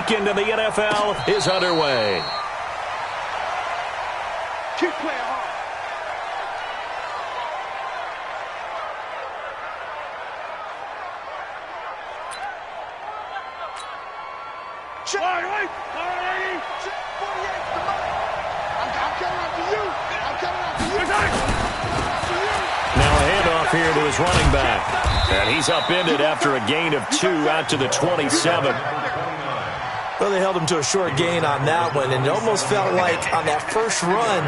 weekend in the NFL is underway. Keep playing hard. Check. All right. Check 48. I'm coming after you. I'm coming after you. Now a handoff here to his running back. And he's upended after a gain of 2 out to the 27. Well, they held him to a short gain on that one, and it almost felt like on that first run,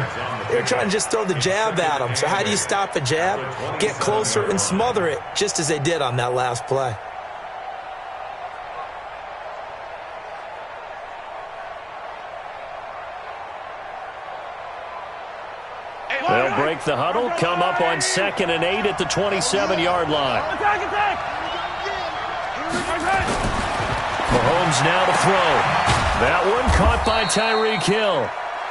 they were trying to just throw the jab at him. So how do you stop a jab? Get closer and smother it, just as they did on that last play. They'll break the huddle, come up on 2nd and 8 at the 27-yard line. Mahomes now to throw. That one caught by Tyreek Hill.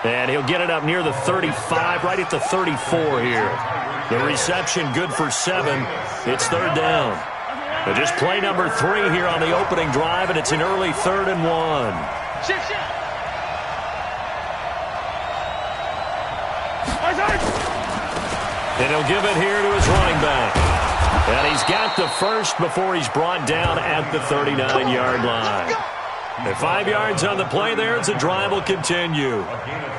And he'll get it up near the 35, right at the 34 here. The reception good for 7. It's 3rd down. But just play number 3 here on the opening drive, and it's an early 3rd and 1. And he'll give it here to his running back. And he's got the first before he's brought down at the 39-yard line. And 5 yards on the play there as the drive will continue.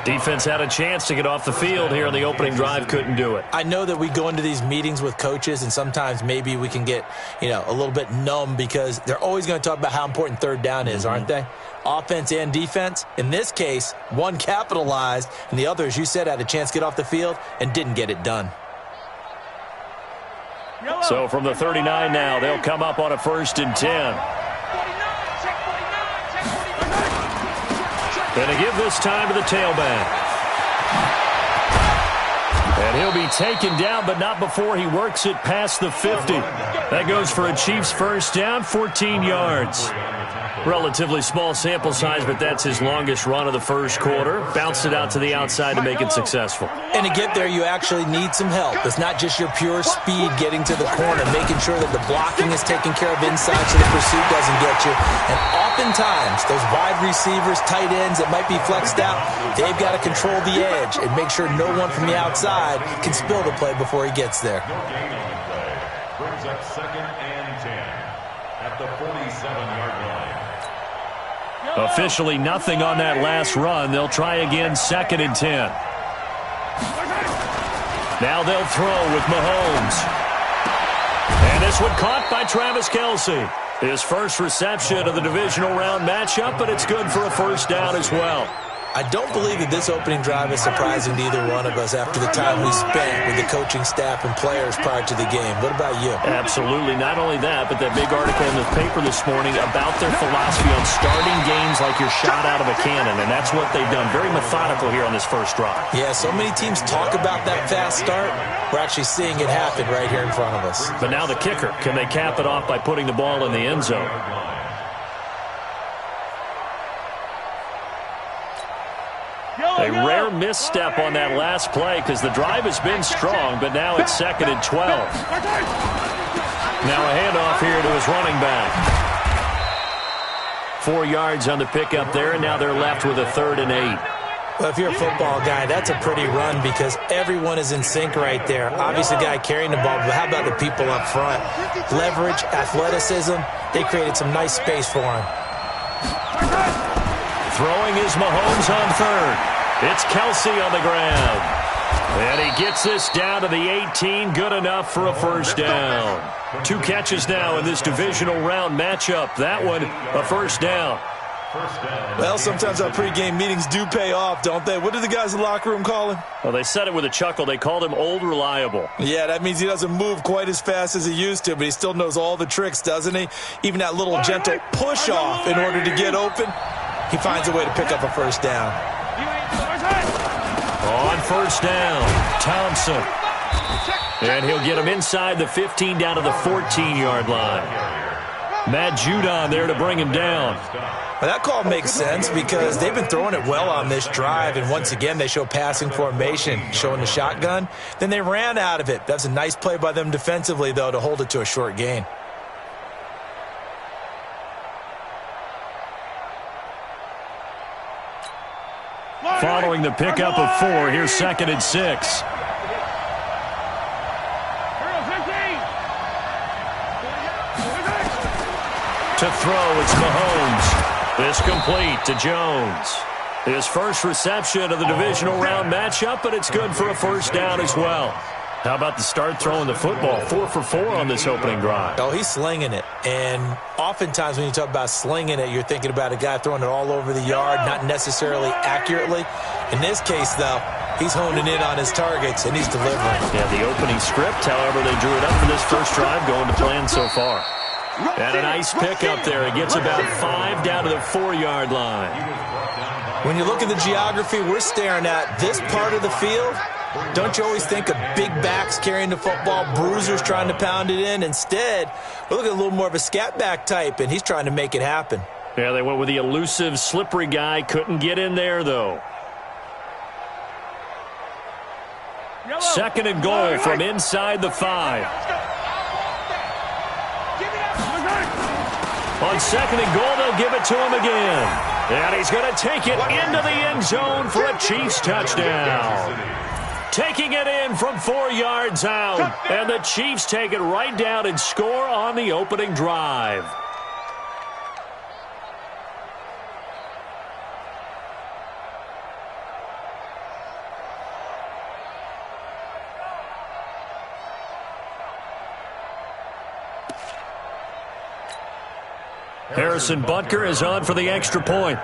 Defense had a chance to get off the field here on the opening drive, couldn't do it. I know that we go into these meetings with coaches, and sometimes maybe we can get, a little bit numb because they're always going to talk about how important 3rd down is, aren't they? Offense and defense. In this case, one capitalized, and the other, as you said, had a chance to get off the field and didn't get it done. So from the 39 now, they'll come up on a 1st and 10. Going to give this time to the tailback. And he'll be taken down, but not before he works it past the 50. That goes for a Chiefs 1st down, 14 yards. Relatively small sample size, but that's his longest run of the first quarter. Bounced it out to the outside to make it successful. And to get there, you actually need some help. It's not just your pure speed getting to the corner, making sure that the blocking is taken care of inside so the pursuit doesn't get you. And oftentimes, those wide receivers, tight ends that might be flexed out, they've got to control the edge and make sure no one from the outside can spill the play before he gets there. Brings up 2nd and 10 at the 47-yard line. Officially nothing on that last run. They'll try again 2nd and 10. Now they'll throw with Mahomes. And this one caught by Travis Kelce. His first reception of the divisional round matchup, but it's good for a 1st down as well. I don't believe that this opening drive is surprising to either one of us after the time we spent with the coaching staff and players prior to the game. What about you? Absolutely. Not only that, but that big article in the paper this morning about their philosophy on starting games like you're shot out of a cannon, and that's what they've done. Very methodical here on this first drive. Yeah, so many teams talk about that fast start. We're actually seeing it happen right here in front of us. But now the kicker. Can they cap it off by putting the ball in the end zone? A rare misstep on that last play because the drive has been strong, but now it's 2nd and 12. Now a handoff here to his running back. 4 yards on the pickup there, and now they're left with a 3rd and 8. Well, if you're a football guy, that's a pretty run because everyone is in sync right there. Obviously, the guy carrying the ball, but how about the people up front? Leverage, athleticism, they created some nice space for him. Throwing is Mahomes on 3rd. It's Kelce on the ground. And he gets this down to the 18. Good enough for a 1st down. 2 catches now in this divisional round matchup. That one, a 1st down. Well, sometimes our pregame meetings do pay off, don't they? What did the guys in the locker room call him? Well, they said it with a chuckle. They called him Old Reliable. Yeah, that means he doesn't move quite as fast as he used to, but he still knows all the tricks, doesn't he? Even that little gentle push-off in order to get open. He finds a way to pick up a 1st down. On 1st down, Thompson. And he'll get him inside the 15 down to the 14-yard line. Matt Judon there to bring him down. Well, that call makes sense because they've been throwing it well on this drive, and once again they show passing formation, showing the shotgun. Then they ran out of it. That's a nice play by them defensively, though, to hold it to a short gain. Following the pickup of 4, here's 2nd and 6. To throw, it's Mahomes. This complete to Jones. His first reception of the divisional round matchup, but it's good for a first down as well. How about the start throwing the football? 4 for 4 on this opening drive. Oh, he's slinging it. And oftentimes when you talk about slinging it, you're thinking about a guy throwing it all over the yard, not necessarily accurately. In this case, though, he's honing in on his targets, and he's delivering. Yeah, the opening script, however, they drew it up for this first drive, going to plan so far. And a nice pickup there. It gets about 5 down to the 4-yard line. When you look at the geography we're staring at, this part of the field, don't you always think of big backs carrying the football, bruisers trying to pound it in? Instead, we're looking at a little more of a scat back type, and he's trying to make it happen. Yeah, they went with the elusive, slippery guy. Couldn't get in there, though. 2nd and goal from inside the 5. On 2nd and goal, they'll give it to him again. And he's going to take it into the end zone for a Chiefs touchdown. Taking it in from 4 yards out. And the Chiefs take it right down and score on the opening drive. Harrison Butker is on for the extra point.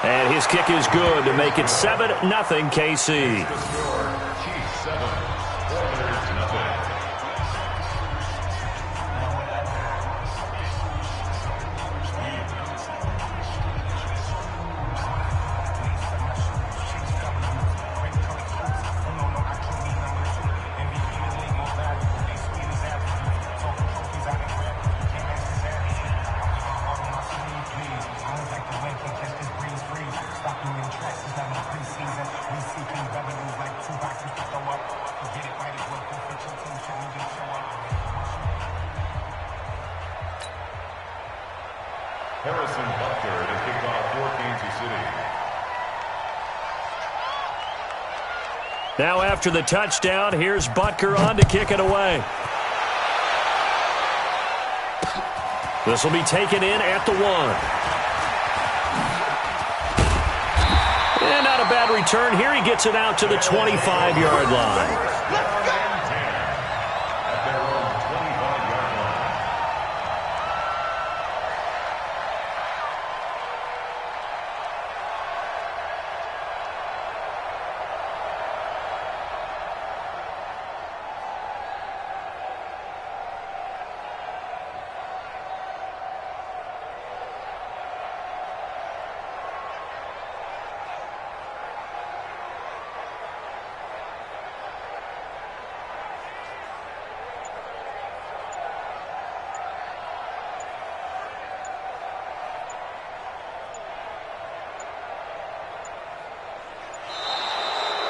And his kick is good to make it 7-0 KC. Harrison Butker to kick off for Kansas City. Now after the touchdown, here's Butker on to kick it away. This will be taken in at the 1. And not a bad return here. He gets it out to the 25-yard line.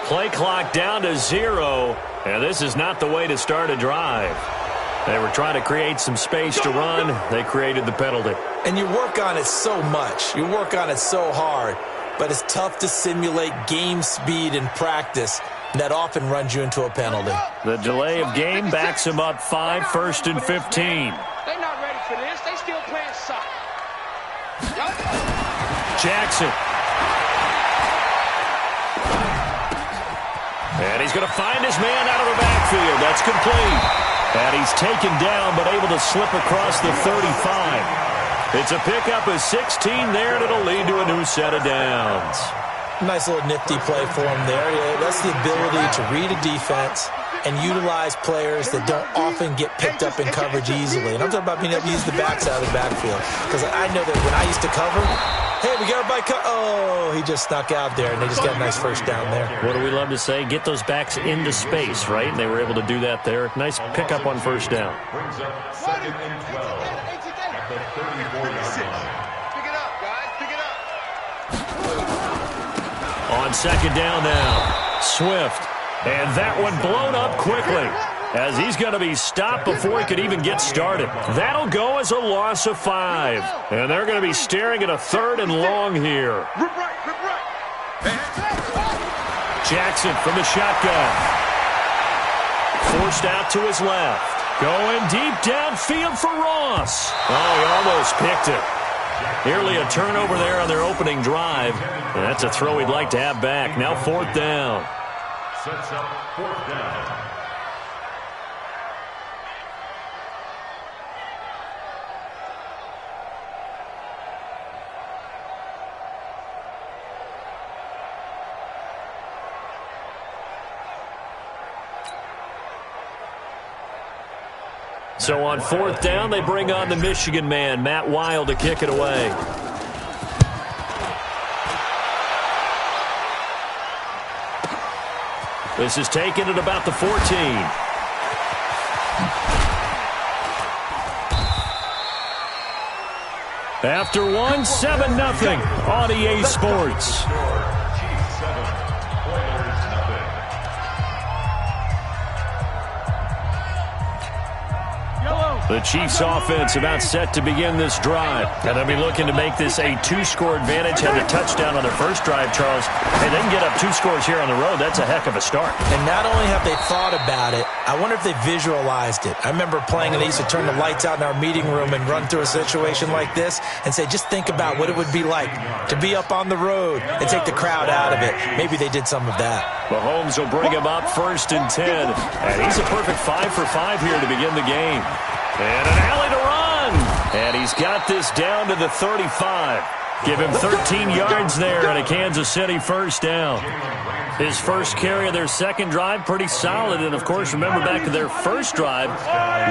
Play clock down to 0, and this is not the way to start a drive. They were trying to create some space to run. They created the penalty. And you work on it so much. You work on it so hard. But it's tough to simulate game speed in practice. And that often runs you into a penalty. The delay of game backs him up 5, 1st and 15. They're not ready for this. They still playing soccer. Jackson. And he's going to find his man out of the backfield. That's complete. And he's taken down but able to slip across the 35. It's a pickup of 16 there, and it'll lead to a new set of downs. Nice little nifty play for him there. That's the ability to read a defense and utilize players that don't often get picked up in coverage easily. And I'm talking about being able to use the backside of the backfield. Because I know that when I used to cover, hey, we got everybody oh, he just snuck out there, and they just got a nice first down there. What do we love to say? Get those backs into space, right? And they were able to do that there. Nice pickup on first down. Brings up 2nd and 12 at the 34-yard line. Pick it up, guys. Pick it up. On 2nd down now, Swift. And that one blown up quickly. as he's going to be stopped before he could even get started. That'll go as a loss of 5. And they're going to be staring at a 3rd and long here. Jackson from the shotgun. Forced out to his left. Going deep downfield for Ross. Oh, he almost picked it. Nearly a turnover there on their opening drive. And that's a throw he'd like to have back. Now 4th down. Sets up 4th down. So on 4th down, they bring on the Michigan man, Matt Wild, to kick it away. This is taken at about the 14. After one, 7-0 on EA Sports. The Chiefs offense about set to begin this drive. And they'll be looking to make this a 2-score advantage. Had the touchdown on their first drive, Charles. And they can get up 2 scores here on the road. That's a heck of a start. And not only have they thought about it, I wonder if they visualized it. I remember playing and they used to turn the lights out in our meeting room and run through a situation like this and say, just think about what it would be like to be up on the road and take the crowd out of it. Maybe they did some of that. Mahomes will bring him up 1st and 10. And he's a perfect 5 for 5 here to begin the game. And an alley to run. And he's got this down to the 35. Give him 13 yards there and a Kansas City 1st down. His first carry of their second drive, pretty solid. And, of course, remember back to their first drive,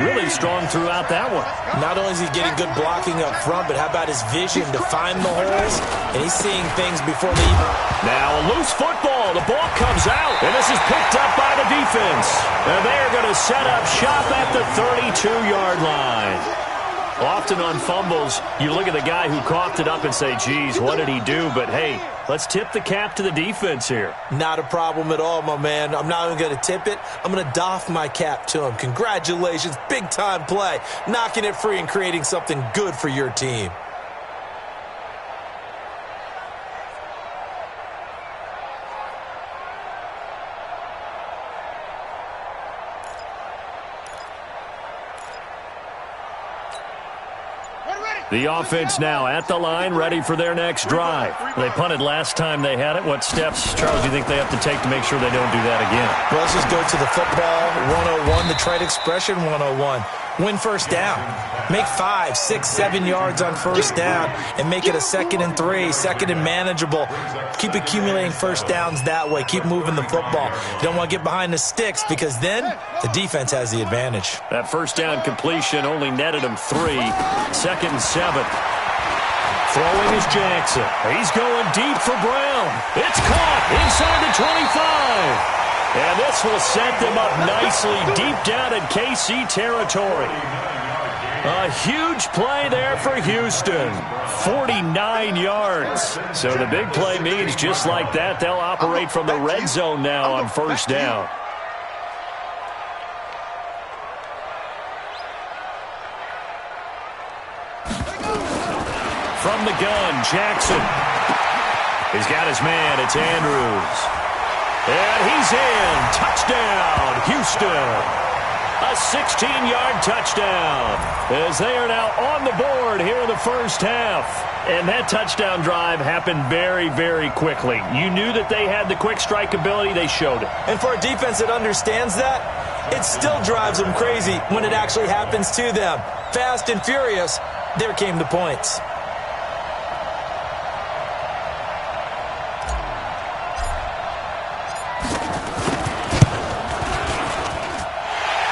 really strong throughout that one. Not only is he getting good blocking up front, but how about his vision to find the holes? And he's seeing things before they even... Now a loose football. The ball comes out. And this is picked up by the defense. And they're going to set up shop at the 32-yard line. Often on fumbles, you look at the guy who coughed it up and say, geez, what did he do? But, hey, let's tip the cap to the defense here. Not a problem at all, my man. I'm not even going to tip it. I'm going to doff my cap to him. Congratulations. Big-time play. Knocking it free and creating something good for your team. The offense now at the line, ready for their next drive. They punted last time they had it. What steps, Charles, do you think they have to take to make sure they don't do that again? Well, let's just go to the football 101, the trade expression 101. Win 1st down. Make 5, 6, 7 yards on 1st down and make it a 2nd and 3, 2nd and manageable. Keep accumulating 1st downs that way. Keep moving the football. You don't want to get behind the sticks because then the defense has the advantage. That 1st down completion only netted him 3. 2nd and 7. Throwing is Jackson. He's going deep for Brown. It's caught inside the 25. And this will set them up nicely deep down in KC territory. A huge play there for Houston. 49 yards. So the big play means just like that, they'll operate from the red zone now on 1st down. From the gun, Jackson. He's got his man. It's Andrews. And he's in. Touchdown, Houston. A 16-yard touchdown as they are now on the board here in the first half. And that touchdown drive happened very, very quickly. You knew that they had the quick strike ability. They showed it. And for a defense that understands that, it still drives them crazy when it actually happens to them. Fast and furious, there came the points.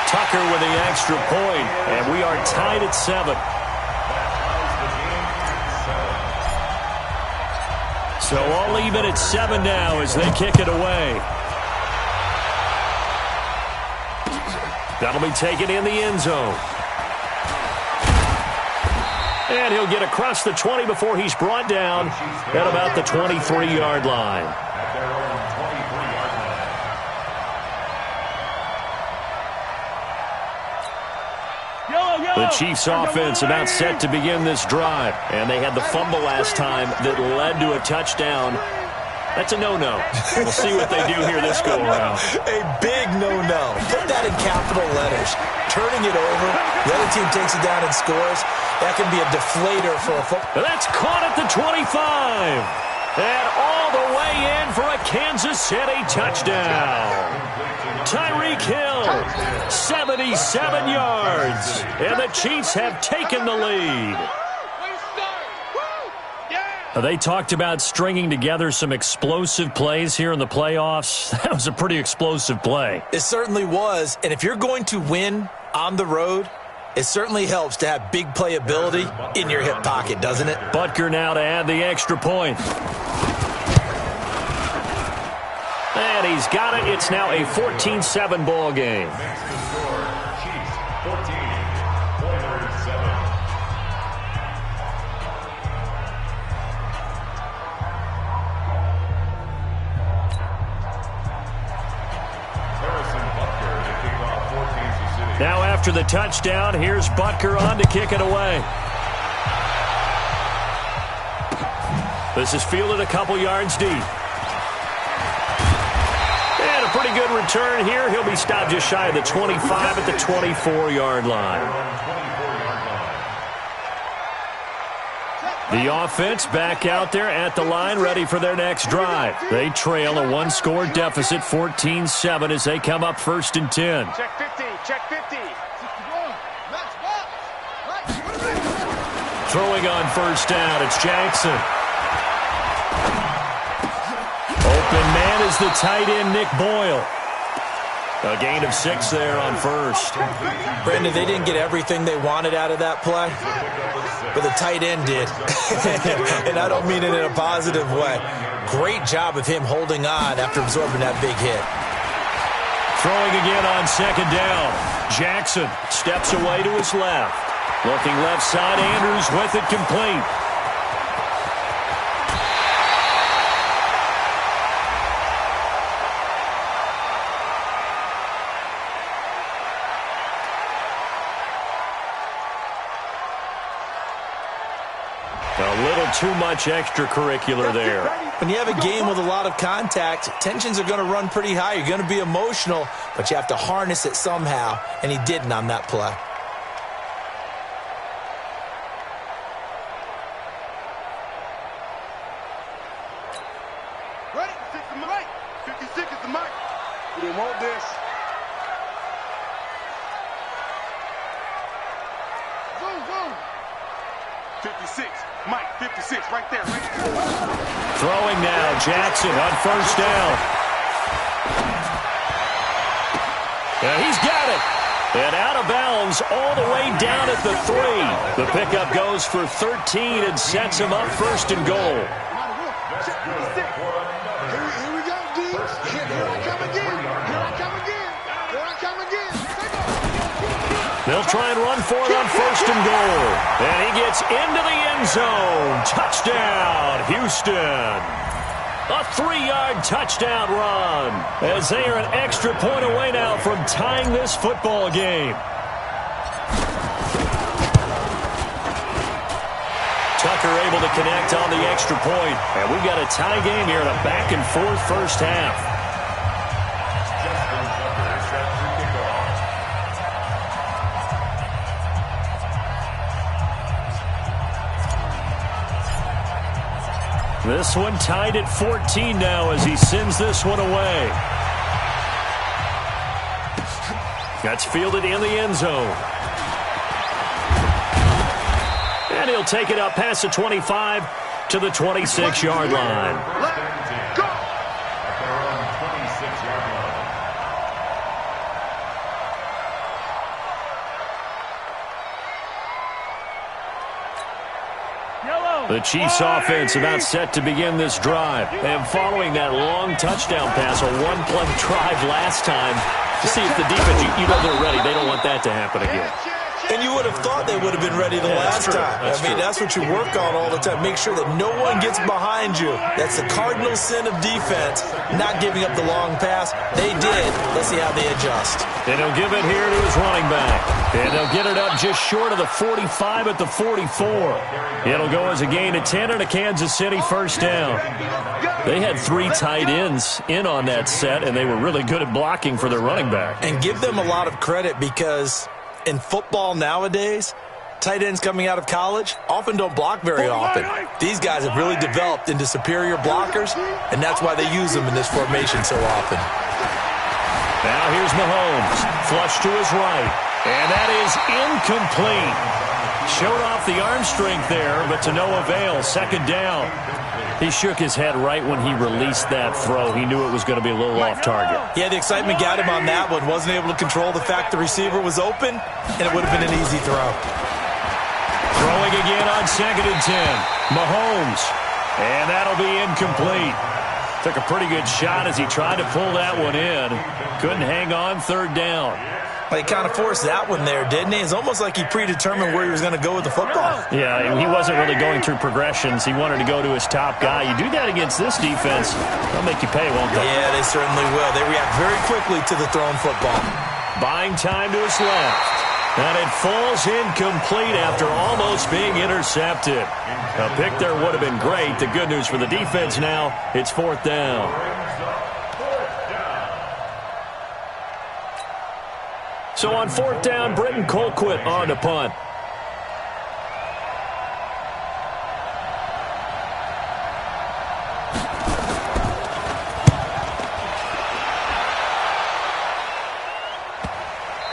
Tucker with the extra point, and we are tied at 7. So all even at 7 now as they kick it away. That'll be taken in the end zone. And he'll get across the 20 before he's brought down at about the 23-yard line. The Chiefs offense about set to begin this drive. And they had the fumble last time that led to a touchdown. That's a no-no. We'll see what they do here this go-around. A big no-no. Put that in capital letters. Turning it over, the other team takes it down and scores. That can be a deflator for a football. That's caught at the 25. And all the way in for a Kansas City touchdown. Tyreek Hill, 77 yards. And the Chiefs have taken the lead. They talked about stringing together some explosive plays here in the playoffs. That was a pretty explosive play. It certainly was. And if you're going to win on the road, it certainly helps to have big playability in your hip pocket, doesn't it? Butker now to add the extra point. And he's got it. It's now a 14-7 ball game. Chiefs 14, Oilers 7. Now after the touchdown, here's Butker on to kick it away. This is fielded a couple yards deep. And a pretty good return here. He'll be stopped just shy of the 25 at the 24-yard line. The offense back out there at the line, ready for their next drive. They trail a one-score deficit, 14-7, as they come up 1st and 10. Check 50, check 50. Throwing on 1st down, it's Jackson. Open man is the tight end, Nick Boyle. A gain of 6 there on 1st. Brandon, they didn't get everything they wanted out of that play, but the tight end did. And I don't mean it in a positive way. Great job of him holding on after absorbing that big hit. Throwing again on 2nd down. Jackson steps away to his left. Looking left side, Andrews with it complete. A little too much extracurricular there. When you have a game with a lot of contact, tensions are going to run pretty high. You're going to be emotional, but you have to harness it somehow, and he didn't on that play. Ready? 6 is the mic. 56 is the mic. We didn't want this. Zoom, zoom. 56. Mike, 56, right there. Throwing now, Jackson on 1st down. And he's got it. And out of bounds all the way down at the 3. The pickup goes for 13 and sets him up 1st and goal. Here we go, D. Here I come again. Here I come again. Here I come again. They'll try and run for it on 1st and goal. And he gets into the end zone. Touchdown, Houston. A 3-yard touchdown run as they are an extra point away now from tying this football game. Tucker able to connect on the extra point. And we've got a tie game here in a back-and-forth first half. This one tied at 14 now as he sends this one away. That's fielded in the end zone. And he'll take it up past the 25 to the 26-yard line. Let's go. The Chiefs offense about set to begin this drive. And following that long touchdown pass, a one-play drive last time, to see if the defense, you know they're ready. They don't want that to happen again. And you would have thought they would have been ready the last time. I mean, that's what you work on all the time. Make sure that no one gets behind you. That's the cardinal sin of defense, not giving up the long pass. They did. Let's see how they adjust. And he'll give it here to his running back. And they'll get it up just short of the 45 at the 44. It'll go as a gain of 10 and a Kansas City first down. They had 3 tight ends in on that set, and they were really good at blocking for their running back. And give them a lot of credit because in football nowadays, tight ends coming out of college often don't block very often. These guys have really developed into superior blockers, and that's why they use them in this formation so often. Now here's Mahomes, flush to his right, and that is incomplete. Showed off the arm strength there, but to no avail. Second down. He shook his head right when he released that throw. He knew it was going to be a little off target. Yeah, the excitement got him on that one. Wasn't able to control the fact the receiver was open, and it would have been an easy throw. Throwing again on 2nd and 10. Mahomes. And that'll be incomplete. Took a pretty good shot as he tried to pull that one in. Couldn't hang on 3rd down. Well, he kind of forced that one there, didn't he? It's almost like he predetermined where he was going to go with the football. Yeah, he wasn't really going through progressions. He wanted to go to his top guy. You do that against this defense, they'll make you pay, won't they? Yeah, they certainly will. They react very quickly to the thrown football. Buying time to his left. And it falls incomplete after almost being intercepted. A pick there would have been great. The good news for the defense now, it's 4th down. So on 4th down, Britton Colquitt on to punt.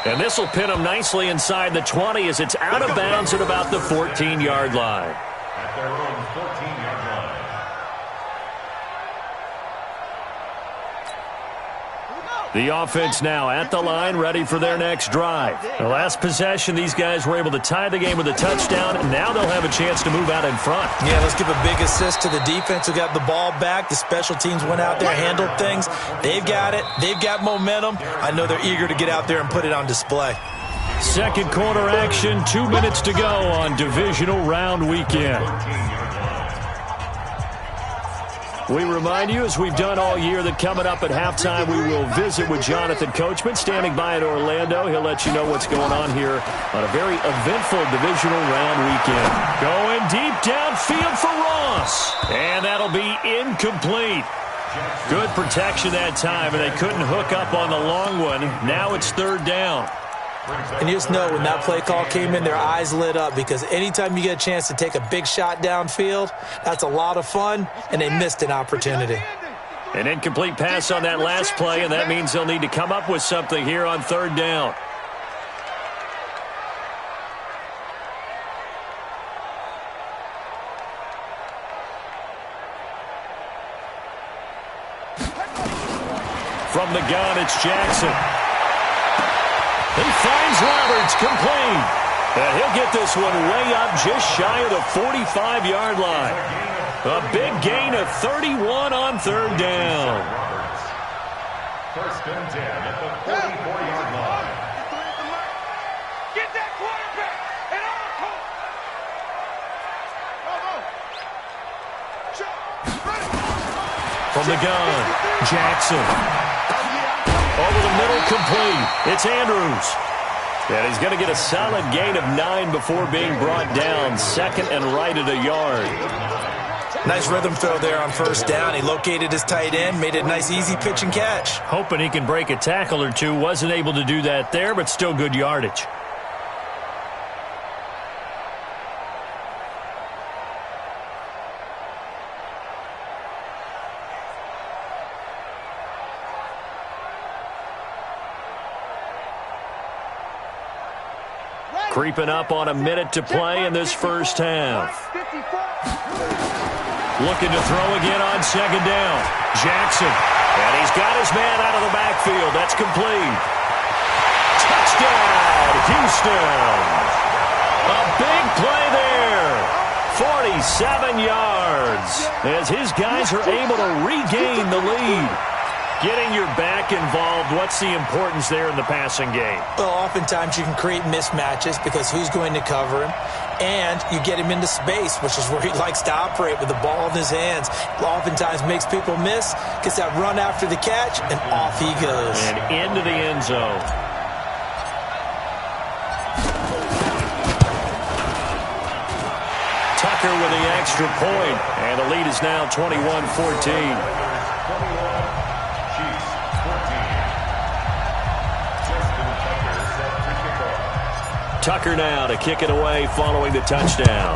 And this will pin him nicely inside the 20 as it's out of bounds at about the 14-yard line. At their own 14-yard line. The offense now at the line, ready for their next drive. The last possession, these guys were able to tie the game with a touchdown, and now they'll have a chance to move out in front. Yeah, let's give a big assist to the defense who got the ball back. The special teams went out there, handled things. They've got it. They've got momentum. I know they're eager to get out there and put it on display. Second quarter action, 2 minutes to go on divisional round weekend. We remind you, as we've done all year, that coming up at halftime, we will visit with Jonathan Coachman, standing by in Orlando. He'll let you know what's going on here on a very eventful divisional round weekend. Going deep downfield for Ross. And that'll be incomplete. Good protection that time, and they couldn't hook up on the long one. Now it's 3rd down. And you just know when that play call came in, their eyes lit up because anytime you get a chance to take a big shot downfield, that's a lot of fun, and they missed an opportunity. An incomplete pass on that last play, and that means they'll need to come up with something here on 3rd down. From the gun, it's Jackson. He finds Roberts, complete. And he'll get this one way up just shy of the 45-yard line. A big gain of 31 on 3rd down. First and 10 at the 44-yard line. Get that quarterback and all. From the gun, Jackson. Over the middle, complete. It's Andrews. And he's going to get a solid gain of 9 before being brought down. 2nd and right at a yard. Nice rhythm throw there on 1st down. He located his tight end, made it a nice, easy pitch and catch. Hoping he can break a tackle or two. Wasn't able to do that there, but still good yardage. Creeping up on a minute to play in this first half. Looking to throw again on 2nd down. Jackson. And he's got his man out of the backfield. That's complete. Touchdown, Houston. A big play there. 47 yards as his guys are able to regain the lead. Getting your back involved, what's the importance there in the passing game? Well, oftentimes you can create mismatches because who's going to cover him? And you get him into space, which is where he likes to operate with the ball in his hands. Oftentimes makes people miss, gets that run after the catch, and off he goes. And into the end zone. Tucker with the extra point, and the lead is now 21-14. Tucker now to kick it away following the touchdown.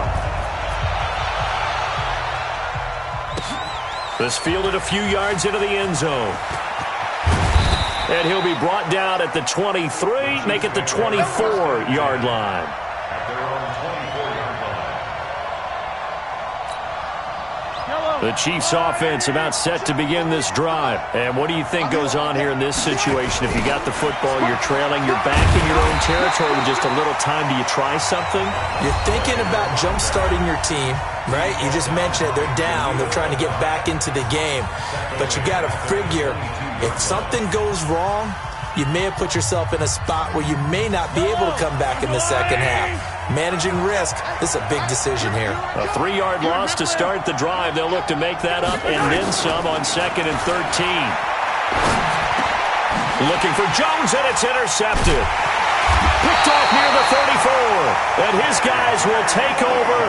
This fielded a few yards into the end zone. And he'll be brought down at the 23, make it the 24-yard line. The Chiefs offense about set to begin this drive. And what do you think goes on here in this situation? If you got the football, you're trailing, you're back in your own territory with just a little time. Do you try something? You're thinking about jump-starting your team, right? You just mentioned it. They're down. They're trying to get back into the game. But you got to figure, if something goes wrong, you may have put yourself in a spot where you may not be able to come back in the second half. Managing risk, this is a big decision here. A 3-yard loss to start the drive. They'll look to make that up and then some on 2nd and 13. Looking for Jones, and it's intercepted. Picked off near the 34. And his guys will take over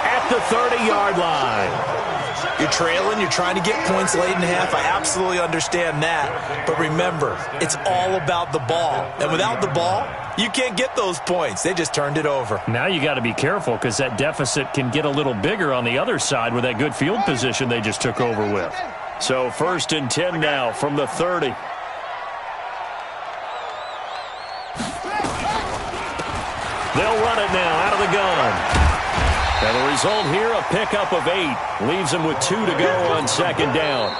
at the 30-yard line. You're trailing, you're trying to get points late in half. I absolutely understand that. But remember, it's all about the ball. And without the ball, you can't get those points. They just turned it over. Now you got to be careful because that deficit can get a little bigger on the other side with that good field position they just took over with. So 1st and 10 now from the 30. They'll run it now out of the gun. And the result here, a pickup of 8. Leaves them with 2 to go on 2nd down.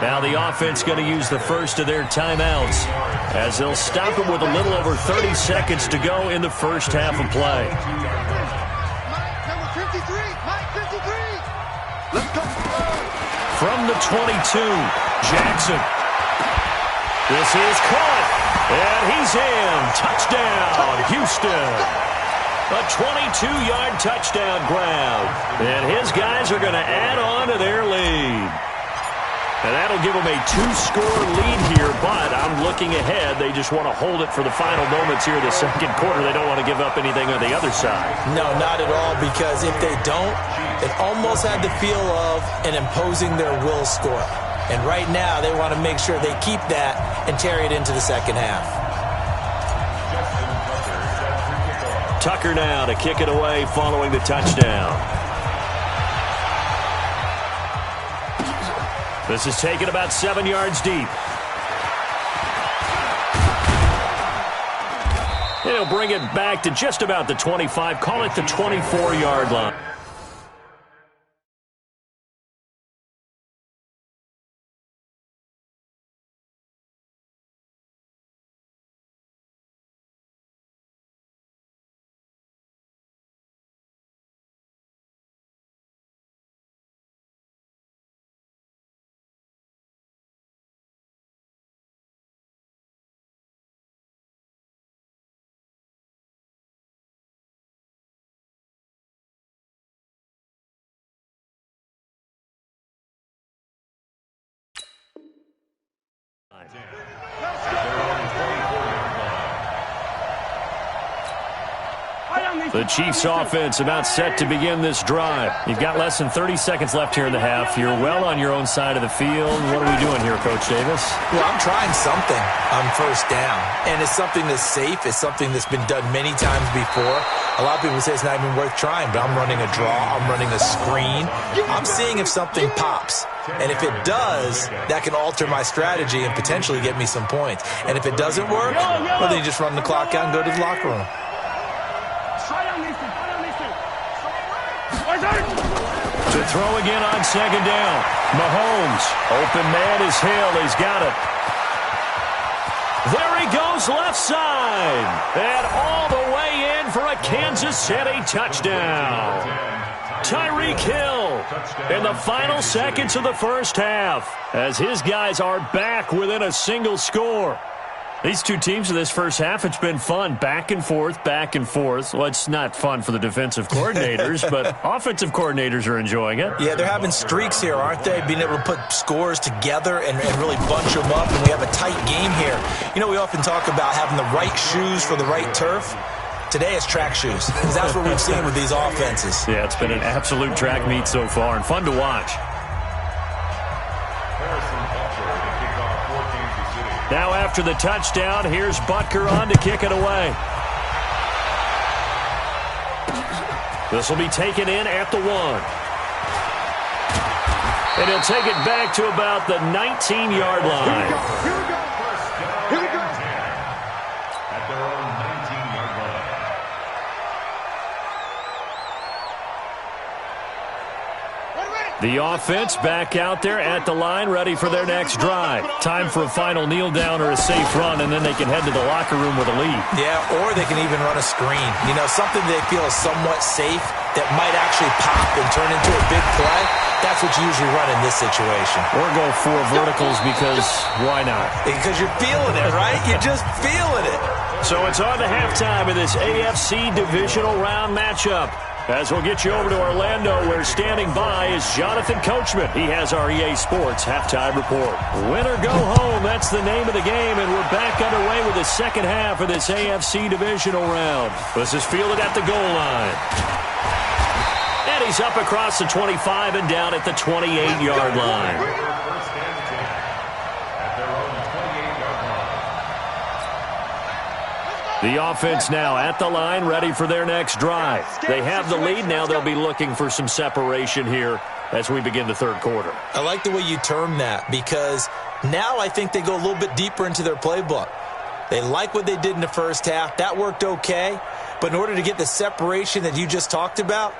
Now the offense going to use the first of their timeouts as they'll stop it with a little over 30 seconds to go in the first half of play. Number 53, Mike 53. Let's go. From the 22, Jackson. This is caught, and he's in. Touchdown, Houston. A 22-yard touchdown grab. And his guys are going to add on to their lead. And that'll give them a 2-score lead here, but I'm looking ahead. They just want to hold it for the final moments here of the second quarter. They don't want to give up anything on the other side. No, not at all, because if they don't, it almost had the feel of an imposing their will score. And right now, they want to make sure they keep that and carry it into the second half. Tucker now to kick it away following the touchdown. This is taken about 7 yards deep. He'll bring it back to just about the 25. Call it the 24-yard line. The Chiefs offense about set to begin this drive. You've got less than 30 seconds left here in the half. You're well on your own side of the field. What are we doing here, Coach Davis? Well, I'm trying something on 1st down. And it's something that's safe. It's something that's been done many times before. A lot of people say it's not even worth trying, but I'm running a draw. I'm running a screen. I'm seeing if something pops. And if it does, that can alter my strategy and potentially get me some points. And if it doesn't work, well, then you just run the clock out and go to the locker room. To throw again on 2nd down. Mahomes. Open man is Hill. He's got it. There he goes left side. And all the way in for a Kansas City touchdown. Tyreek Hill In the final seconds of the first half, as his guys are back within a single score. These two teams in this first half, it's been fun. Back and forth, back and forth. Well, it's not fun for the defensive coordinators, but offensive coordinators are enjoying it. Yeah, they're having streaks here, aren't they? Being able to put scores together and really bunch them up, and we have a tight game here. You know, we often talk about having the right shoes for the right turf. Today it's track shoes, because that's what we've seen with these offenses. Yeah, it's been an absolute track meet so far, and fun to watch. Now after the touchdown, here's Butker on to kick it away. This will be taken in at the 1. And he'll take it back to about the 19-yard line. Here we go. Here we go. At their own 19-yard line. The offense back out there at the line, ready for their next drive. Time for a final kneel down or a safe run, and then they can head to the locker room with a lead. Yeah, or they can even run a screen. You know, something they feel is somewhat safe that might actually pop and turn into a big play. That's what you usually run in this situation. Or go 4 verticals because why not? Because you're feeling it, right? You're just feeling it. So it's on to halftime of this AFC divisional round matchup. As we'll get you over to Orlando, where standing by is Jonathan Coachman. He has our EA Sports halftime report. Win or go home, that's the name of the game, and we're back underway with the second half of this AFC divisional round. This is fielded at the goal line. And he's up across the 25 and down at the 28-yard line. The offense now at the line, ready for their next drive. They have the lead. Now they'll be looking for some separation here as we begin the third quarter. I like the way you term that, because now I think they go a little bit deeper into their playbook. They like what they did in the first half. That worked okay. But in order to get the separation that you just talked about,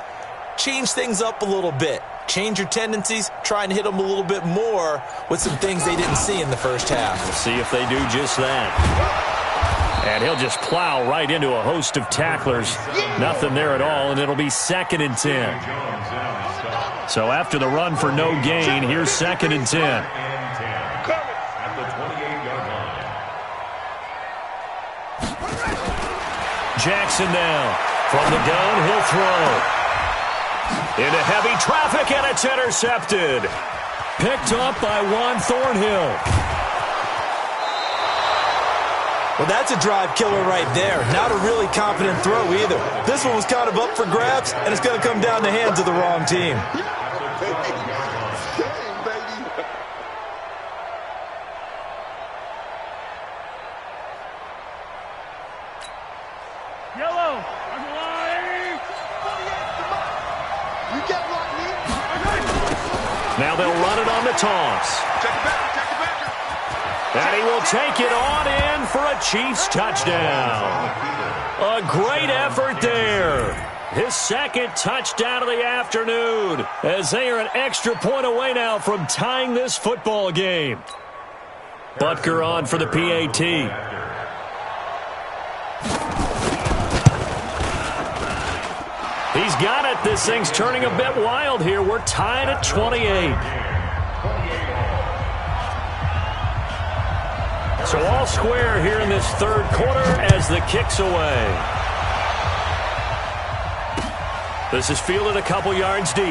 change things up a little bit. Change your tendencies, try and hit them a little bit more with some things they didn't see in the first half. We'll see if they do just that. And he'll just plow right into a host of tacklers. Nothing there at all, and it'll be 2nd and 10. So after the run for no gain, here's 2nd and 10. At the 28-yard line. Jackson now. From the gun, he'll throw. Into heavy traffic, and it's intercepted. Picked up by Juan Thornhill. Well, that's a drive killer right there. Not a really confident throw either. This one was kind of up for grabs, and it's going to come down the hands of the wrong team. Yellow. Now they'll run it on the toss. And he will take it on in for a Chiefs touchdown. A great effort there. His 2nd touchdown of the afternoon, as they are an extra point away now from tying this football game. Butker on for the PAT. He's got it. This thing's turning a bit wild here. We're tied at 28. So all square here in this third quarter as the kick's away. This is fielded a couple yards deep.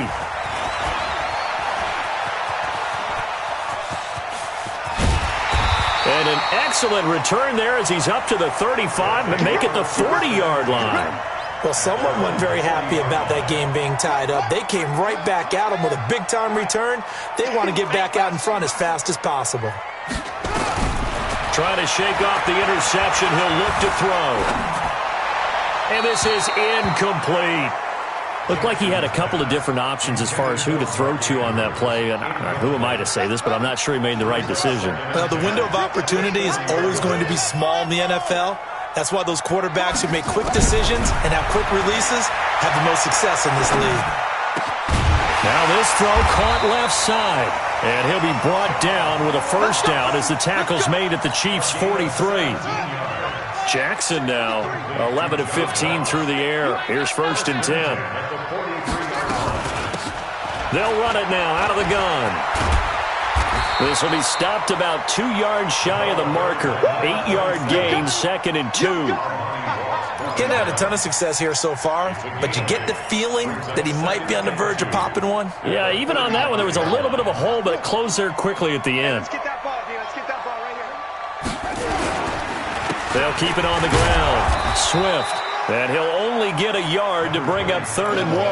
And an excellent return there as he's up to the 35, but make it the 40-yard line. Well, someone wasn't very happy about that game being tied up. They came right back at him with a big-time return. They want to get back out in front as fast as possible. Trying to shake off the interception. He'll look to throw. And this is incomplete. Looked like he had a couple of different options as far as who to throw to on that play. And who am I to say this, but I'm not sure he made the right decision. Well, the window of opportunity is always going to be small in the NFL. That's why those quarterbacks who make quick decisions and have quick releases have the most success in this league. Now this throw caught left side. And he'll be brought down with a first down as the tackle's made at the Chiefs' 43. Jackson now 11 of 15 through the air. Here's 1st and 10. They'll run it now out of the gun. This will be stopped about 2 yards shy of the marker. 8-yard gain, 2nd and 2. Getting had a ton of success here so far, but you get the feeling that he might be on the verge of popping one. Yeah, even on that one, there was a little bit of a hole, but it closed there quickly at the end. Let's get that ball, D. Let's get that ball right here. They'll keep it on the ground. Swift. And he'll only get a yard to bring up 3rd and 1.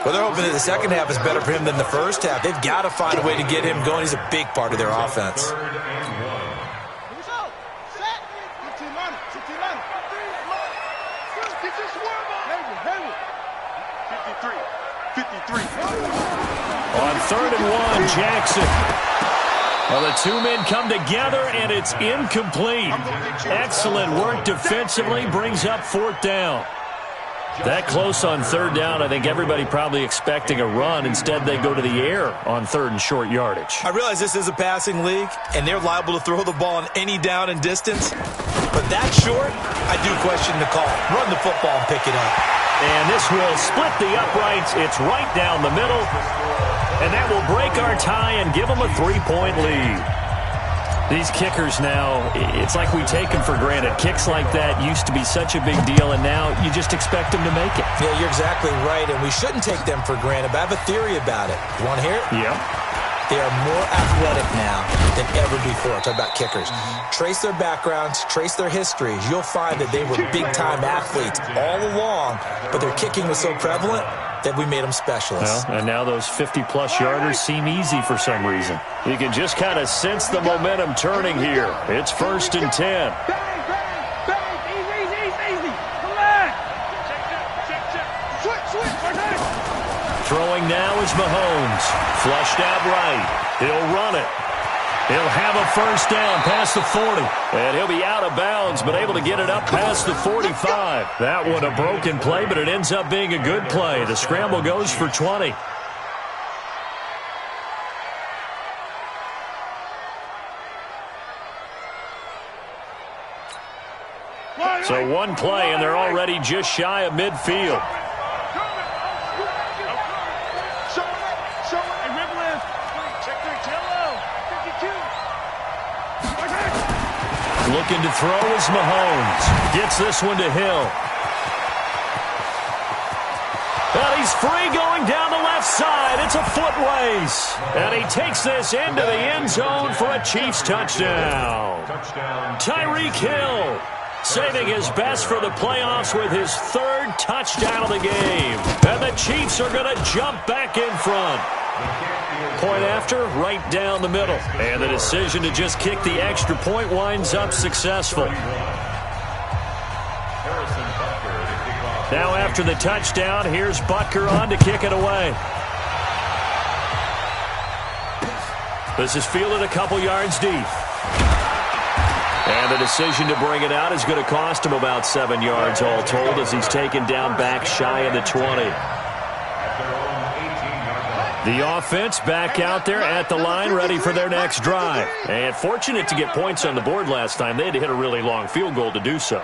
Well, they're hoping that the second half is better for him than the first half. They've got to find a way to get him going. He's a big part of their offense. On 3rd and 1, Jackson. Well, the two men come together, and it's incomplete. Excellent work defensively, brings up 4th down. That close on 3rd down, I think everybody probably expecting a run. Instead, they go to the air on 3rd and short yardage. I realize this is a passing league, and they're liable to throw the ball on any down and distance. But that short, I do question the call. Run the football and pick it up. And this will split the uprights. It's right down the middle. And that will break our tie and give them a 3-point lead. These kickers now, it's like we take them for granted. Kicks like that used to be such a big deal, and now you just expect them to make it. Yeah, you're exactly right, and we shouldn't take them for granted, but I have a theory about it. You want to hear it? Yeah. They are more athletic now than ever before. Talk about kickers. Trace their backgrounds, trace their histories. You'll find that they were big-time athletes all along, but their kicking was so prevalent that we made them specialists. Well, and now those 50-plus yarders seem easy for some reason. You can just kind of sense the momentum turning here. It's 1st and 10. Bang, bang, bang. Easy. Come on. Check. Switch. Throwing now is Mahomes. Flushed out right. He'll run it. He'll have a 1st down past the 40. And he'll be out of bounds, but able to get it up past the 45. That one a broken play, but it ends up being a good play. The scramble goes for 20. So one play, and they're already just shy of midfield. Looking to throw is Mahomes. Gets this one to Hill. And he's free going down the left side. It's a foot race. And he takes this into the end zone for a Chiefs touchdown. Tyreek Hill saving his best for the playoffs with his 3rd touchdown of the game. And the Chiefs are going to jump back in front. Point after, right down the middle. And the decision to just kick the extra point winds up successful. Now after the touchdown, here's Butker on to kick it away. This is fielded a couple yards deep. And the decision to bring it out is going to cost him about 7 yards all told as he's taken down back shy of the 20. The offense back out there at the line, ready for their next drive. And fortunate to get points on the board last time. They had to hit a really long field goal to do so.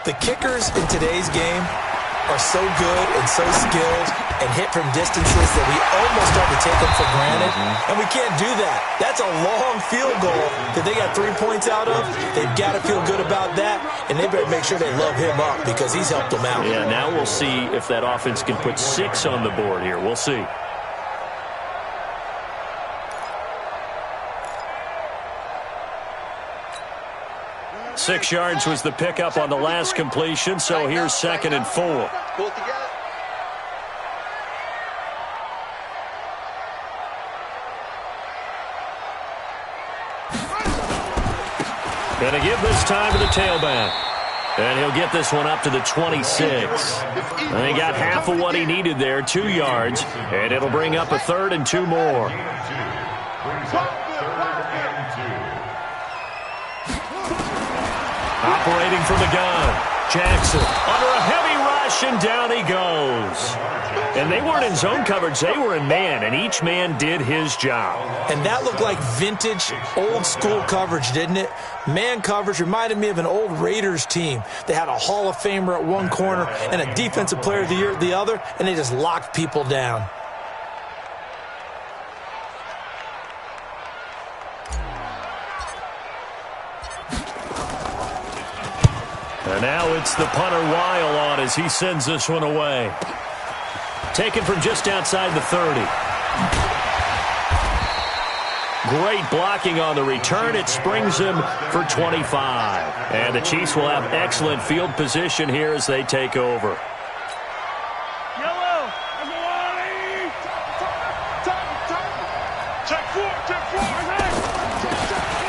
The kickers in today's game are so good and so skilled and hit from distances that we almost start to take them for granted. And we can't do that. That's a long field goal that they got 3 points out of. They've got to feel good about that, and they better make sure they love him up because he's helped them out. Yeah, now we'll see if that offense can put 6 on the board here. We'll see. Six yards was the pickup on the last completion, so here's 2nd and 4. Going to give this time to the tailback. And he'll get this one up to the 26. And he got half of what he needed there, 2 yards. And it'll bring up a 3rd and 2 more. Operating from the gun, Jackson under a heavy rush, and down he goes. And they weren't in zone coverage, they were in man, and each man did his job. And that looked like vintage, old-school coverage, didn't it? Man coverage reminded me of an old Raiders team. They had a Hall of Famer at one corner and a Defensive Player of the Year at the other, and they just locked people down. And now it's the punter Weil on as he sends this one away. Taken from just outside the 30. Great blocking on the return. It springs him for 25. And the Chiefs will have excellent field position here as they take over.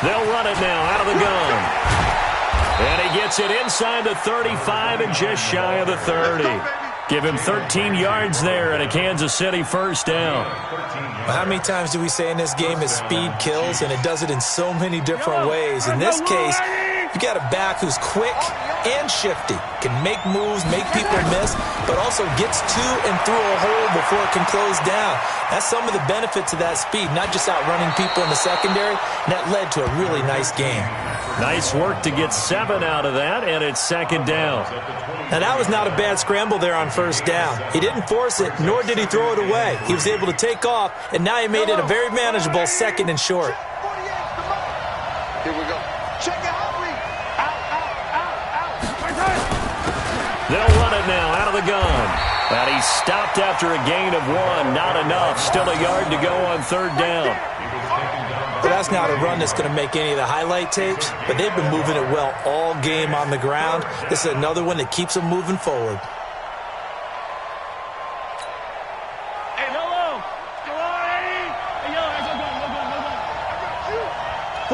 They'll run it now out of the gun. And he gets it inside the 35 and just shy of the 30. Give him 13 yards there and a Kansas City first down. Well, how many times do we say in this game that speed kills, and it does it in so many different ways? In this case, you got a back who's quick and shifty, can make moves, make people miss, but also gets to and through a hole before it can close down. That's some of the benefits of that speed, not just outrunning people in the secondary, and that led to a really nice game. Nice work to get 7 out of that, and it's second down. Now, that was not a bad scramble there on first down. He didn't force it, nor did he throw it away. He was able to take off, and now he made it a very manageable second and short. Here we go. Check it out. They'll run it now out of the gun. And he stopped after a gain of 1. Not enough. Still a yard to go on third down. But that's not a run that's going to make any of the highlight tapes, but they've been moving it well all game on the ground. This is another one that keeps them moving forward. Hey, Lolo. Come on, Eddie. Hey, yo, go.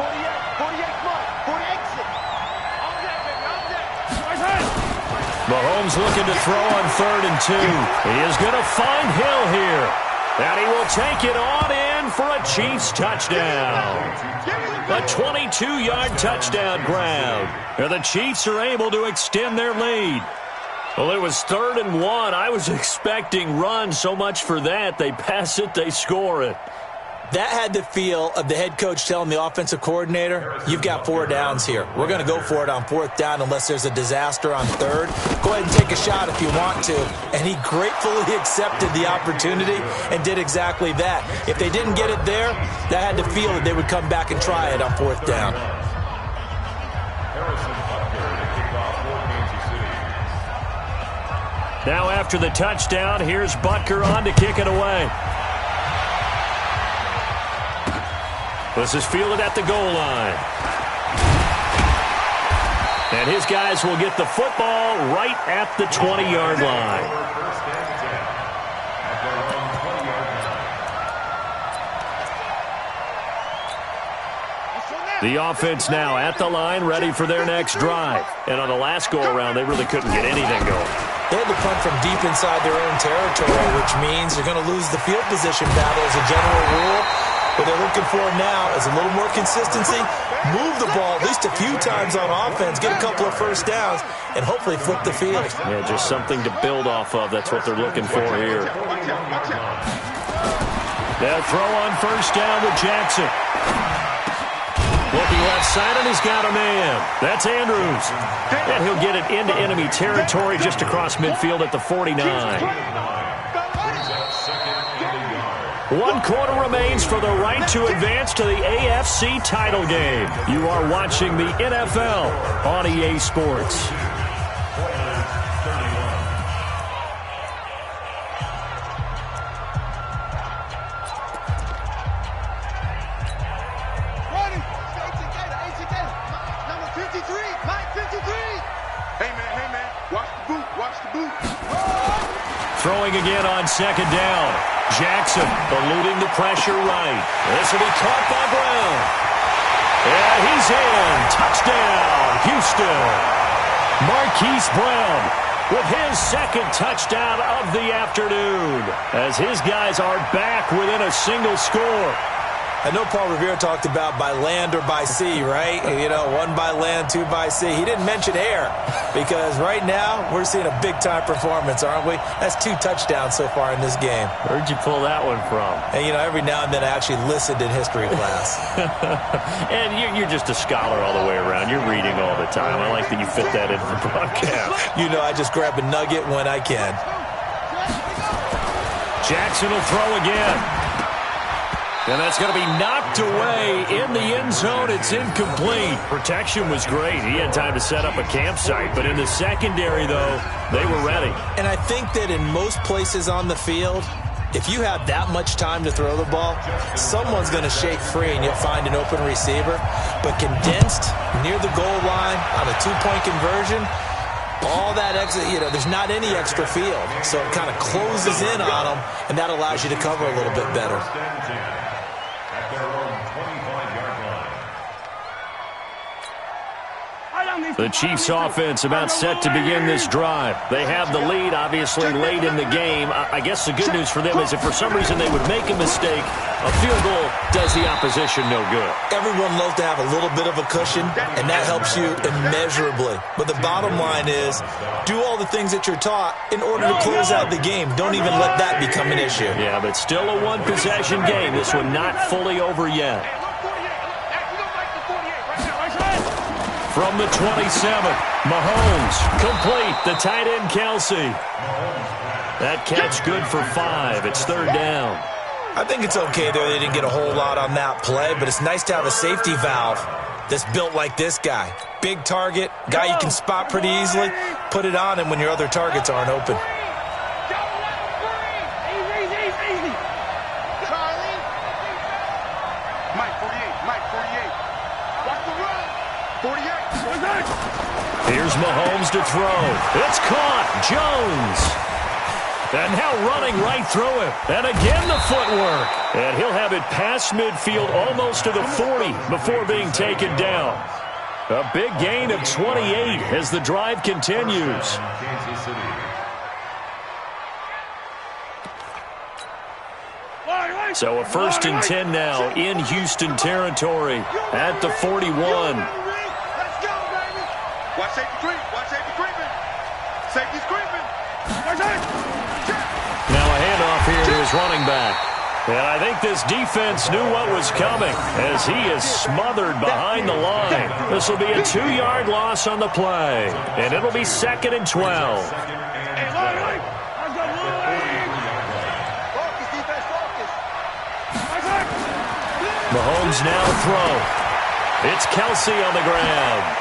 48, come on. 48. On that, baby, on that. Mahomes looking to throw on 3rd and 2. He is going to find Hill here. And he will take it on in for a Chiefs touchdown. A 22-yard touchdown grab. And the Chiefs are able to extend their lead. Well, it was 3rd and 1. I was expecting run, so much for that. They pass it, they score it. That had the feel of the head coach telling the offensive coordinator, you've got 4 downs here. We're going to go for it on 4th down unless there's a disaster on 3rd. Go ahead and take a shot if you want to. And he gratefully accepted the opportunity and did exactly that. If they didn't get it there, that had the feel that they would come back and try it on 4th down. Now after the touchdown, here's Butker on to kick it away. This is fielded at the goal line. And his guys will get the football right at the 20-yard line. The offense now at the line, ready for their next drive. And on the last go-around, they really couldn't get anything going. They had to punt from deep inside their own territory, which means they're going to lose the field position battle as a general rule. What they're looking for now is a little more consistency, move the ball at least a few times on offense, get a couple of first downs, and hopefully flip the field. Yeah, just something to build off of. That's what they're looking for here. They'll throw on first down with Jackson. Looking left side, and he's got a man. That's Andrews. And he'll get it into enemy territory just across midfield at the 49. 1 quarter remains for the right to advance to the AFC title game. You are watching the NFL on EA Sports. Throwing again on second down. Jackson eluding the pressure right. This will be caught by Brown. And he's in. Touchdown, Houston. Marquise Brown with his second touchdown of the afternoon as his guys are back within a single score. I know Paul Revere talked about by land or by sea, right? You know, 1 by land, 2 by sea. He didn't mention air because right now we're seeing a big-time performance, aren't we? That's 2 touchdowns so far in this game. Where'd you pull that one from? And, you know, every now and then I actually listened in history class. And you're just a scholar all the way around. You're reading all the time. I like that you fit that in for broadcast. You know, I just grab a nugget when I can. Jackson will throw again. And that's going to be knocked away in the end zone. It's incomplete. Protection was great. He had time to set up a campsite. But in the secondary, though, they were ready. And I think that in most places on the field, if you have that much time to throw the ball, someone's going to shake free and you'll find an open receiver. But condensed near the goal line on a two-point conversion, all that extra, there's not any extra field. So it kind of closes in on them, and that allows you to cover a little bit better. At their own 25-yard line. The Chiefs offense about set to begin this drive. They have the lead, obviously, late in the game. I guess the good news for them is if for some reason they would make a mistake, a field goal does the opposition no good. Everyone loves to have a little bit of a cushion, and that helps you immeasurably. But the bottom line is, do all the things that you're taught in order to close out the game. Don't even let that become an issue. Yeah, but still a one-possession game. This one not fully over yet. From the 27, Mahomes, complete, the tight end, Kelsey. That catch good for 5. It's third down. I think it's okay there. They didn't get a whole lot on that play, but it's nice to have a safety valve that's built like this guy. Big target, guy you can spot pretty easily. Put it on him when your other targets aren't open. Here's Mahomes to throw. It's caught. Jones. And now running right through him. And again the footwork. And he'll have it past midfield almost to the 40 before being taken down. A big gain of 28 as the drive continues. So a 1st and 10 now in Houston territory at the 41. Watch safety creep. Watch safety creeping. Safety's creeping. Now a handoff here to his running back. And I think this defense knew what was coming as he is smothered behind the line. This will be a 2-yard loss on the play. And it'll be 2nd and 12. Mahomes now throw. It's Kelsey on the ground.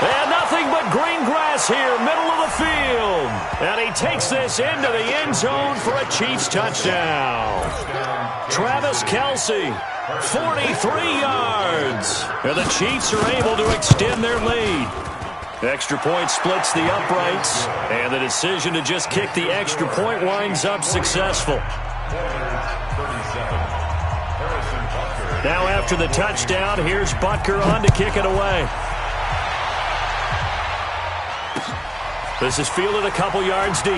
And nothing but green grass here, middle of the field. And he takes this into the end zone for a Chiefs touchdown. Travis Kelsey, 43 yards. And the Chiefs are able to extend their lead. Extra point splits the uprights. And the decision to just kick the extra point winds up successful. Now after the touchdown, here's Butker on to kick it away. This is fielded a couple yards deep.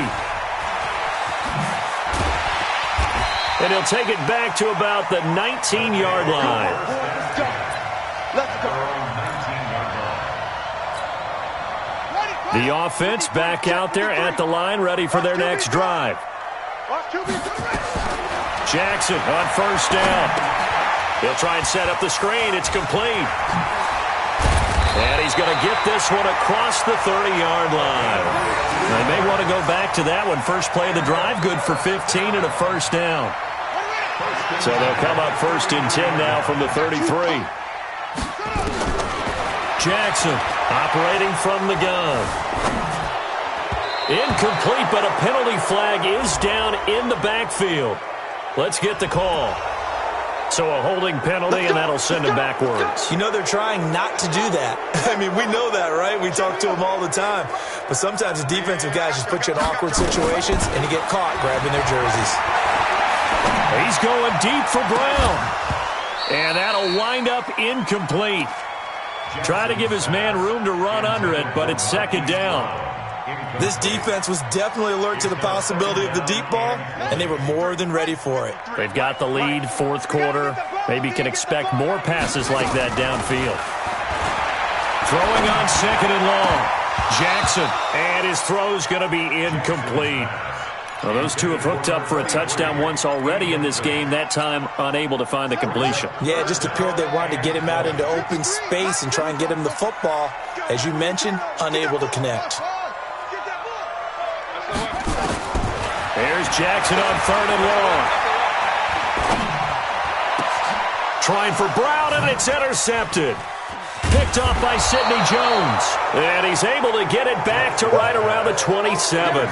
And he'll take it back to about the 19-yard line. The offense back out there at the line, ready for their next drive. Jackson on 1st down. He'll try and set up the screen. It's complete. And he's going to get this one across the 30-yard line. They may want to go back to that one. First play of the drive, good for 15 and a 1st down. So they'll come up 1st and 10 now from the 33. Jackson operating from the gun. Incomplete, but a penalty flag is down in the backfield. Let's get the call. So a holding penalty, and that'll send him backwards. They're trying not to do that. I mean, we know that, right? We talk to them all the time. But sometimes the defensive guys just put you in awkward situations, and you get caught grabbing their jerseys. He's going deep for Brown. And that'll wind up incomplete. Try to give his man room to run under it, but it's 2nd down. This defense was definitely alert to the possibility of the deep ball, and they were more than ready for it. They've got the lead, 4th quarter. Maybe can expect more passes like that downfield. Throwing on 2nd and long. Jackson, and his throw's going to be incomplete. Well, those two have hooked up for a touchdown once already in this game, that time unable to find the completion. Yeah, it just appeared they wanted to get him out into open space and try and get him the football. As you mentioned, unable to connect. There's Jackson on 3rd and long. Trying for Brown, and it's intercepted. Picked off by Sidney Jones. And he's able to get it back to right around the 27.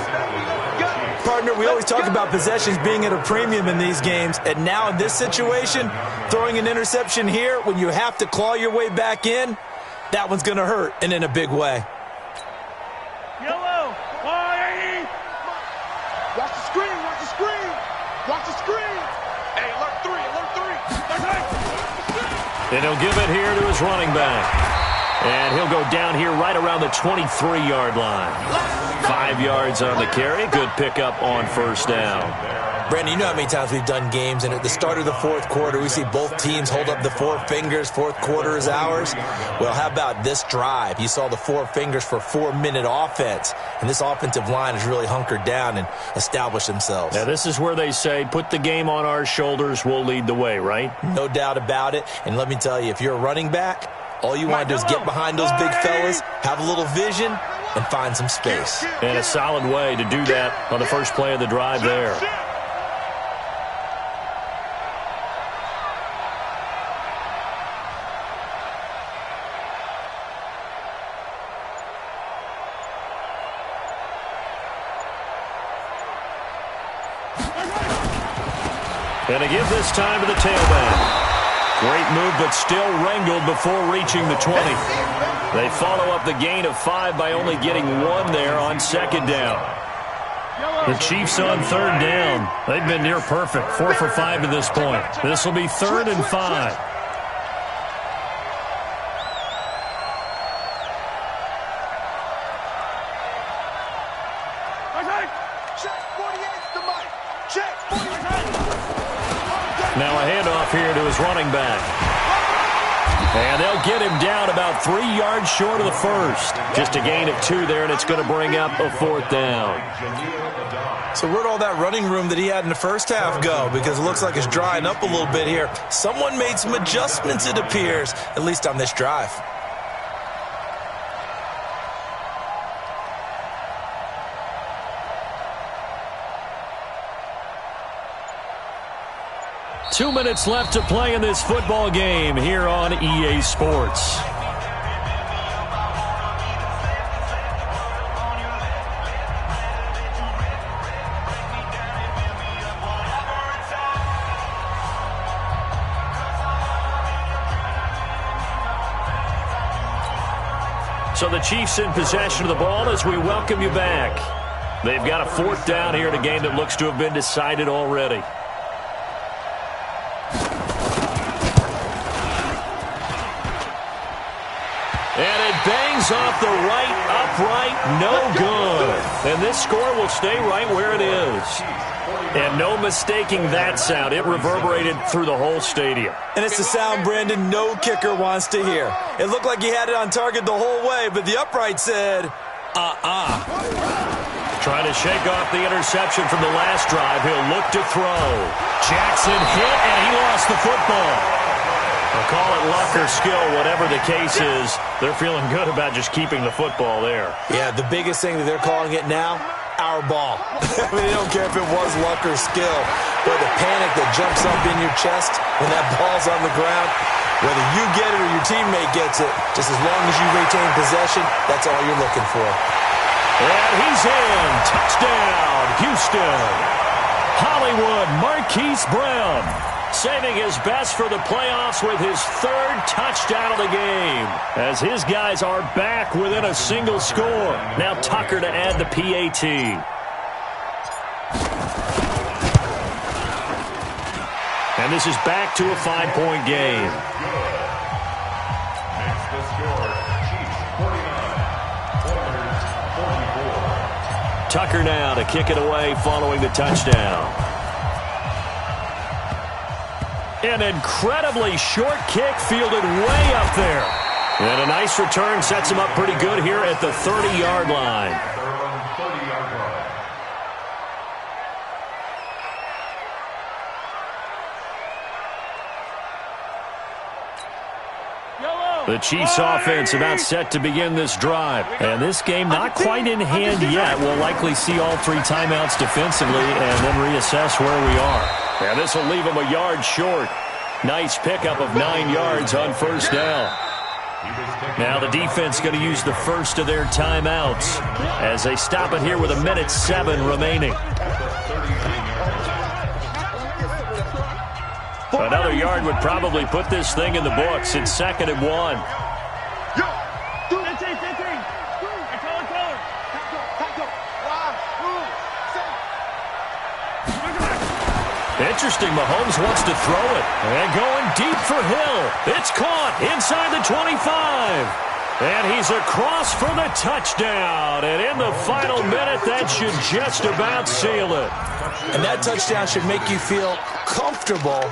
Partner, we always talk about possessions being at a premium in these games, and now in this situation, throwing an interception here when you have to claw your way back in, that one's going to hurt, and in a big way. Yellow. Watch the screen. Watch the screen. Watch the screen. Hey, alert 3. Alert 3. And he'll give it here to his running back. And he'll go down here right around the 23-yard line. 5 yards on the carry. Good pickup on first down. Brandon, you know how many times we've done games, and at the start of the fourth quarter, we see both teams hold up the 4 fingers. Fourth quarter is ours. Well, how about this drive? You saw the 4 fingers for 4-minute offense, and this offensive line has really hunkered down and established themselves. Now, this is where they say, put the game on our shoulders, we'll lead the way, right? No doubt about it. And let me tell you, if you're a running back, all you want to do is get behind those big fellas, have a little vision, and find some space. And a solid way to do that on the first play of the drive there. And a give this time to the tailback. Great move, but still wrangled before reaching the 20. They follow up the gain of 5 by only getting 1 there on second down. The Chiefs on third down. They've been near perfect, 4 for 5 to this point. This will be 3rd and 5. Now a handoff here to his running back. And they'll get him down about 3 yards short of the first. Just a gain of 2 there, and it's going to bring up a 4th down. So where'd all that running room that he had in the first half go? Because it looks like it's drying up a little bit here. Someone made some adjustments, it appears, at least on this drive. Two minutes left to play in this football game here on EA Sports. So the Chiefs in possession of the ball as we welcome you back. They've got a 4th down here in a game that looks to have been decided already. And it bangs off the right upright, no good. And this score will stay right where it is. And no mistaking that sound. It reverberated through the whole stadium. And it's the sound, Brandon, no kicker wants to hear. It looked like he had it on target the whole way, but the upright said, Trying to shake off the interception from the last drive. He'll look to throw. Jackson hit, and he lost the football. They'll call it luck or skill, whatever the case is. They're feeling good about just keeping the football there. Yeah, the biggest thing that they're calling it now, our ball. I mean, they don't care if it was luck or skill. But the panic that jumps up in your chest when that ball's on the ground, whether you get it or your teammate gets it, just as long as you retain possession, that's all you're looking for. And he's in. Touchdown, Houston. Hollywood Marquise Brown saving his best for the playoffs with his 3rd touchdown of the game, as his guys are back within a single score. Now Tucker to add the PAT. And this is back to a 5-point game. Next the score, Chiefs 49, 44. Tucker now to kick it away following the touchdown. An incredibly short kick fielded way up there. And a nice return sets him up pretty good here at the 30-yard line. The Chiefs offense about set to begin this drive. And this game not quite in hand yet. We'll likely see all 3 timeouts defensively and then reassess where we are. And this will leave them a yard short. Nice pickup of 9 yards on first down. Now the defense going to use the first of their timeouts as they stop it here with 1:07 remaining. Another yard would probably put this thing in the books. It's 2nd and 1. Interesting, Mahomes wants to throw it. And going deep for Hill. It's caught inside the 25. And he's across for the touchdown. And in the final minute, that should just about seal it. And that touchdown should make you feel comfortable.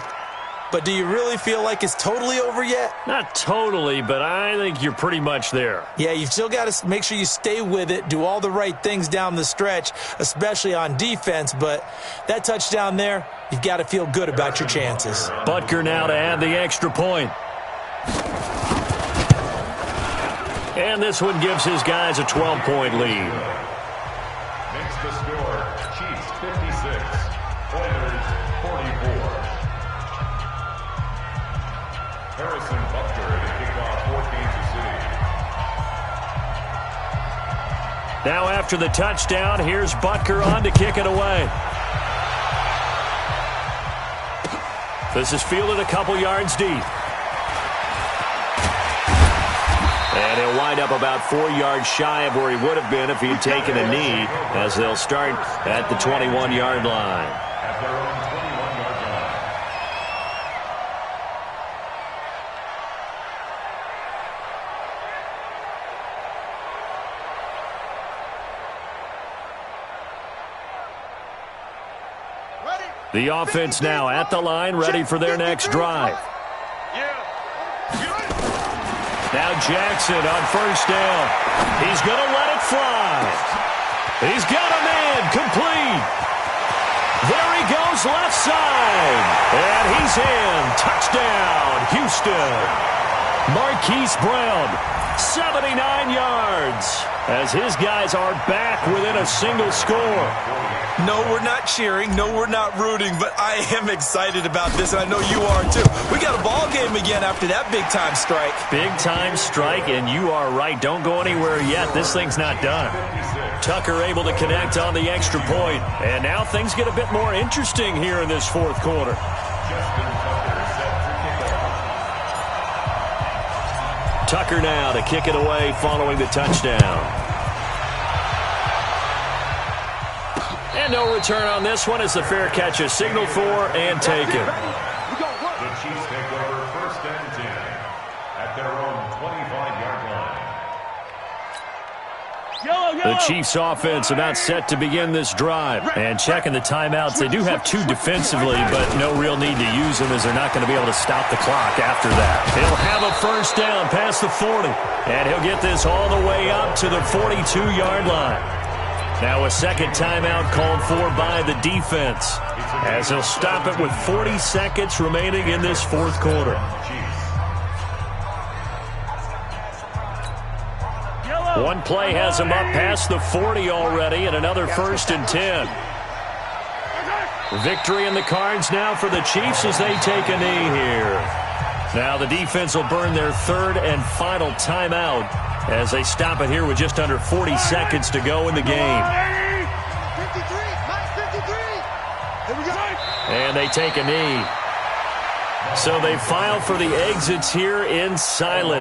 But do you really feel like it's totally over yet? Not totally, but I think you're pretty much there. Yeah, you've still got to make sure you stay with it, do all the right things down the stretch, especially on defense. But that touchdown there, you've got to feel good about your chances. Butker now to add the extra point. And this one gives his guys a 12-point lead. Makes the score Chiefs 56, Oilers 44. Harrison Butker to kick off for Kansas City. Now after the touchdown, here's Butker on to kick it away. This is fielded a couple yards deep. And he'll wind up about 4 yards shy of where he would have been if he had taken a knee, as they'll start at the 21-yard line. At their own 21-yard line. The offense now at the line, ready for their next drive. Now Jackson on first down. He's going to let it fly. He's got a man complete. There he goes left side. And he's in. Touchdown, Houston. Marquise Brown, 79 yards. As his guys are back within a single score. No, we're not cheering. No, we're not rooting. But I am excited about this, and I know you are too. We got a ball game again after that big-time strike. Big-time strike, and you are right. Don't go anywhere yet. This thing's not done. Tucker able to connect on the extra point. And now things get a bit more interesting here in this fourth quarter. Tucker now to kick it away following the touchdown. And no return on this one as the fair catch is signaled for and taken. The Chiefs take over 1st and 10 at their own 25-yard line. The Chiefs offense about set to begin this drive. And checking the timeouts, they do have 2 defensively, but no real need to use them as they're not going to be able to stop the clock after that. He'll have a first down past the 40. And he'll get this all the way up to the 42-yard line. Now a second timeout called for by the defense as he'll stop it with 40 seconds remaining in this fourth quarter. One play has him up past the 40 already, and another 1st and 10. Victory in the cards now for the Chiefs as they take a knee here. Now the defense will burn their 3rd and final timeout as they stop it here with just under 40 seconds to go in the game. 53, here we go. And they take a knee. So they file for the exits here in silence.